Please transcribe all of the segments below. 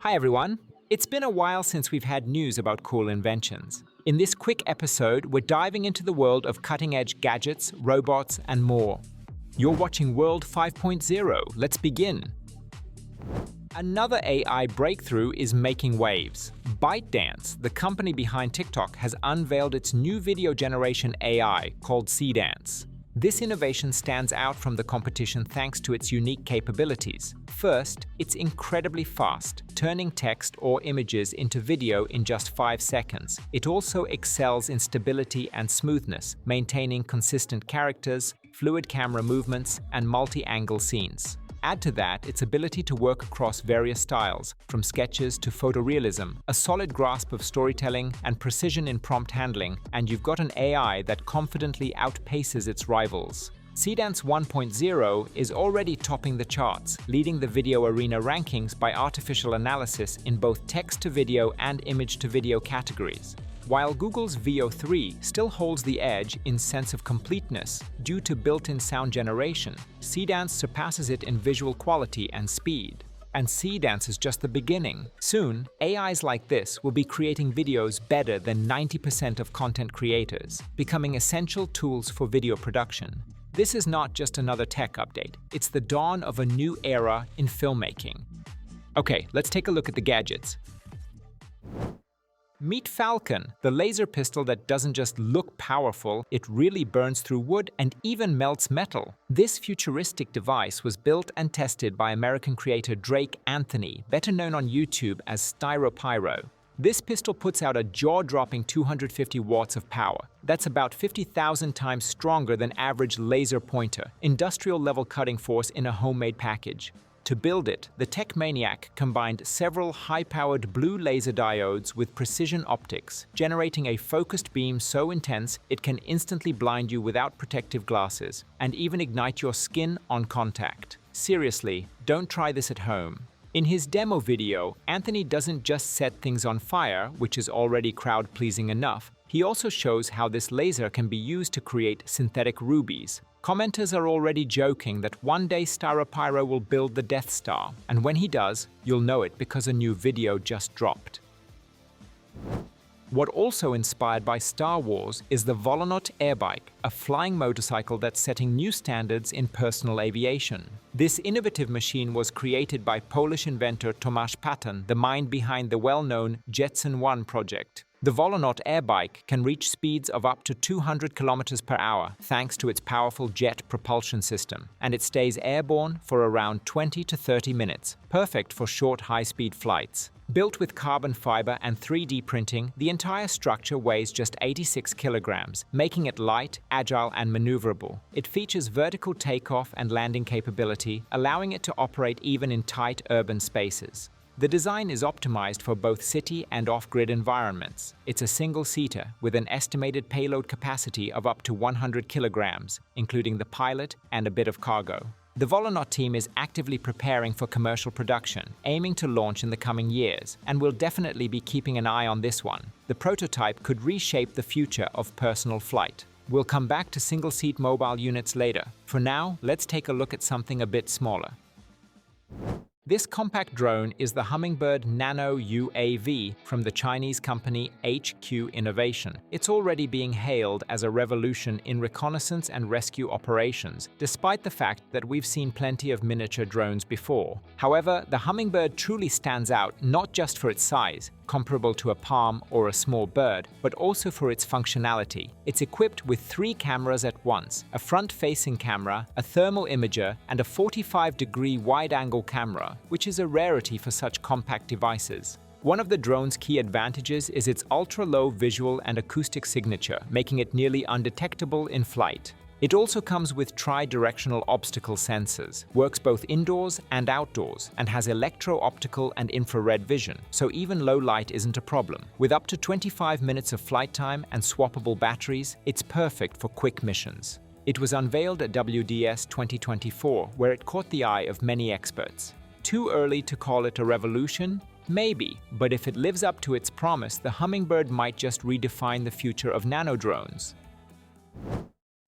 Hi everyone! It's been a while since we've had news about cool inventions. In this quick episode, we're diving into the world of cutting-edge gadgets, robots, and more. You're watching World 5.0. Let's begin. Another AI breakthrough is making waves. ByteDance, the company behind TikTok, has unveiled its new video generation AI called Seedance. This innovation stands out from the competition thanks to its unique capabilities. First, it's incredibly fast, turning text or images into video in just 5 seconds. It also excels in stability and smoothness, maintaining consistent characters, fluid camera movements, and multi-angle scenes. Add to that its ability to work across various styles, from sketches to photorealism, a solid grasp of storytelling, and precision in prompt handling, and you've got an AI that confidently outpaces its rivals. Seedance 1.0 is already topping the charts, leading the video arena rankings by artificial analysis in both text-to-video and image-to-video categories. While Google's Veo 3 still holds the edge in sense of completeness due to built-in sound generation, Seedance surpasses it in visual quality and speed. And Seedance is just the beginning. Soon, AIs like this will be creating videos better than 90% of content creators, becoming essential tools for video production. This is not just another tech update, it's the dawn of a new era in filmmaking. Okay, let's take a look at the gadgets. Meet Falcon, the laser pistol that doesn't just look powerful, it really burns through wood and even melts metal. This futuristic device was built and tested by American creator Drake Anthony, better known on YouTube as Styropyro. This pistol puts out a jaw-dropping 250 watts of power. That's about 50,000 times stronger than average laser pointer, industrial-level cutting force in a homemade package. To build it, the tech maniac combined several high-powered blue laser diodes with precision optics, generating a focused beam so intense it can instantly blind you without protective glasses, and even ignite your skin on contact. Seriously, don't try this at home. In his demo video, Anthony doesn't just set things on fire, which is already crowd-pleasing enough. He also shows how this laser can be used to create synthetic rubies. Commenters are already joking that one day Styropyro will build the Death Star, and when he does, you'll know it because a new video just dropped. What also inspired by Star Wars is the Volonaut Airbike, a flying motorcycle that's setting new standards in personal aviation. This innovative machine was created by Polish inventor Tomasz Patan, the mind behind the well-known Jetson-1 project. The Volonaut Airbike can reach speeds of up to 200 km per hour thanks to its powerful jet propulsion system, and it stays airborne for around 20 to 30 minutes, perfect for short high-speed flights. Built with carbon fiber and 3D printing, the entire structure weighs just 86 kilograms, making it light, agile, and maneuverable. It features vertical takeoff and landing capability, allowing it to operate even in tight urban spaces. The design is optimized for both city and off-grid environments. It's a single-seater with an estimated payload capacity of up to 100 kilograms, including the pilot and a bit of cargo. The Volonaut team is actively preparing for commercial production, aiming to launch in the coming years, and we'll definitely be keeping an eye on this one. The prototype could reshape the future of personal flight. We'll come back to single-seat mobile units later. For now, let's take a look at something a bit smaller. This compact drone is the Hummingbird Nano UAV from the Chinese company HQ Innovation. It's already being hailed as a revolution in reconnaissance and rescue operations, despite the fact that we've seen plenty of miniature drones before. However, the Hummingbird truly stands out not just for its size, comparable to a palm or a small bird, but also for its functionality. It's equipped with 3 cameras at once, a front-facing camera, a thermal imager, and a 45-degree wide-angle camera, which is a rarity for such compact devices. One of the drone's key advantages is its ultra-low visual and acoustic signature, making it nearly undetectable in flight. It also comes with tri-directional obstacle sensors, works both indoors and outdoors, and has electro-optical and infrared vision, so even low light isn't a problem. With up to 25 minutes of flight time and swappable batteries, it's perfect for quick missions. It was unveiled at WDS 2024, where it caught the eye of many experts. Too early to call it a revolution? Maybe, but if it lives up to its promise, the Hummingbird might just redefine the future of nano drones.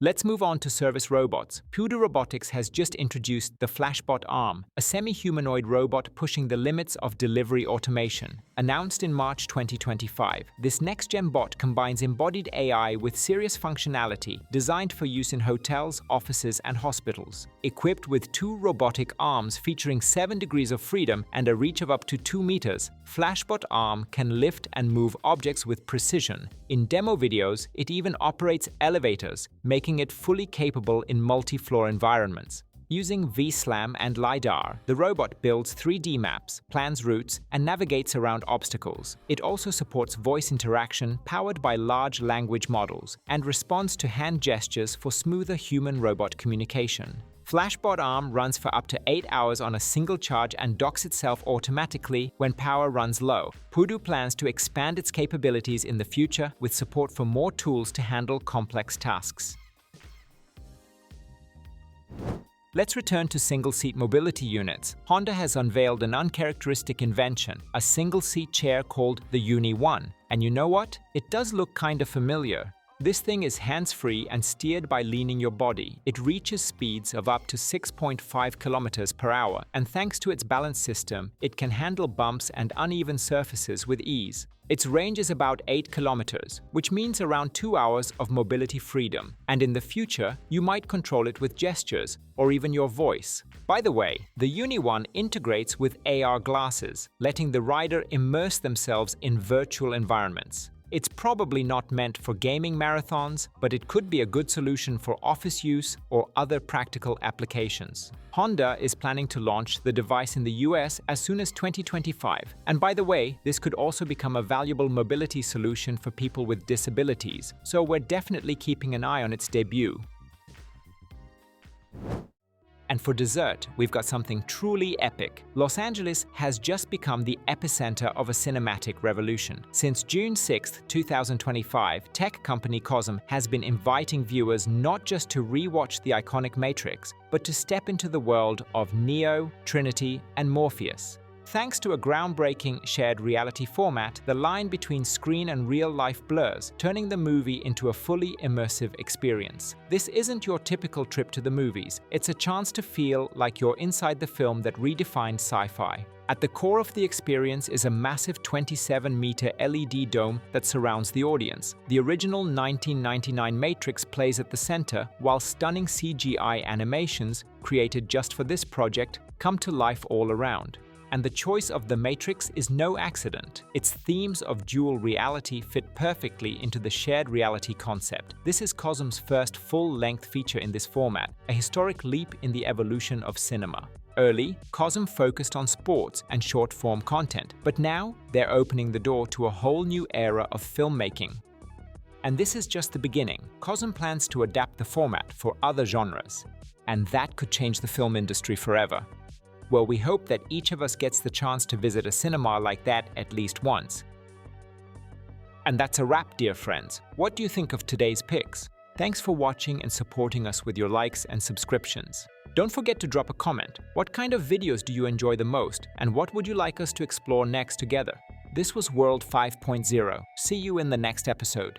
Let's move on to service robots. PUDU Robotics has just introduced the Flashbot Arm, a semi-humanoid robot pushing the limits of delivery automation. Announced in March 2025, this next-gen bot combines embodied AI with serious functionality designed for use in hotels, offices, and hospitals. Equipped with 2 robotic arms featuring 7 degrees of freedom and a reach of up to 2 meters, Flashbot Arm can lift and move objects with precision. In demo videos, it even operates elevators, making it fully capable in multi-floor environments. Using VSLAM and LiDAR, the robot builds 3D maps, plans routes, and navigates around obstacles. It also supports voice interaction powered by large language models and responds to hand gestures for smoother human-robot communication. Flashbot Arm runs for up to 8 hours on a single charge and docks itself automatically when power runs low. PUDU plans to expand its capabilities in the future with support for more tools to handle complex tasks. Let's return to single-seat mobility units. Honda has unveiled an uncharacteristic invention, a single-seat chair called the Uni-One. And you know what? It does look kinda familiar. This thing is hands-free and steered by leaning your body. It reaches speeds of up to 6.5 kilometers per hour, and thanks to its balance system, it can handle bumps and uneven surfaces with ease. Its range is about 8 kilometers, which means around 2 hours of mobility freedom. And in the future, you might control it with gestures or even your voice. By the way, the Uni-One integrates with AR glasses, letting the rider immerse themselves in virtual environments. It's probably not meant for gaming marathons, but it could be a good solution for office use or other practical applications. Honda is planning to launch the device in the US as soon as 2025. And by the way, this could also become a valuable mobility solution for people with disabilities, so we're definitely keeping an eye on its debut. And for dessert, we've got something truly epic. Los Angeles has just become the epicenter of a cinematic revolution. Since June 6, 2025, tech company Cosm has been inviting viewers not just to rewatch the iconic Matrix, but to step into the world of Neo, Trinity, and Morpheus. Thanks to a groundbreaking shared reality format, the line between screen and real life blurs, turning the movie into a fully immersive experience. This isn't your typical trip to the movies. It's a chance to feel like you're inside the film that redefined sci-fi. At the core of the experience is a massive 27-meter LED dome that surrounds the audience. The original 1999 Matrix plays at the center, while stunning CGI animations, created just for this project, come to life all around. And the choice of The Matrix is no accident. Its themes of dual reality fit perfectly into the shared reality concept. This is Cosm's first full-length feature in this format, a historic leap in the evolution of cinema. Early, Cosm focused on sports and short-form content, but now they're opening the door to a whole new era of filmmaking. And this is just the beginning. Cosm plans to adapt the format for other genres, and that could change the film industry forever. Well, we hope that each of us gets the chance to visit a cinema like that at least once. And that's a wrap, dear friends. What do you think of today's picks? Thanks for watching and supporting us with your likes and subscriptions. Don't forget to drop a comment. What kind of videos do you enjoy the most, and what would you like us to explore next together? This was World 5.0. See you in the next episode.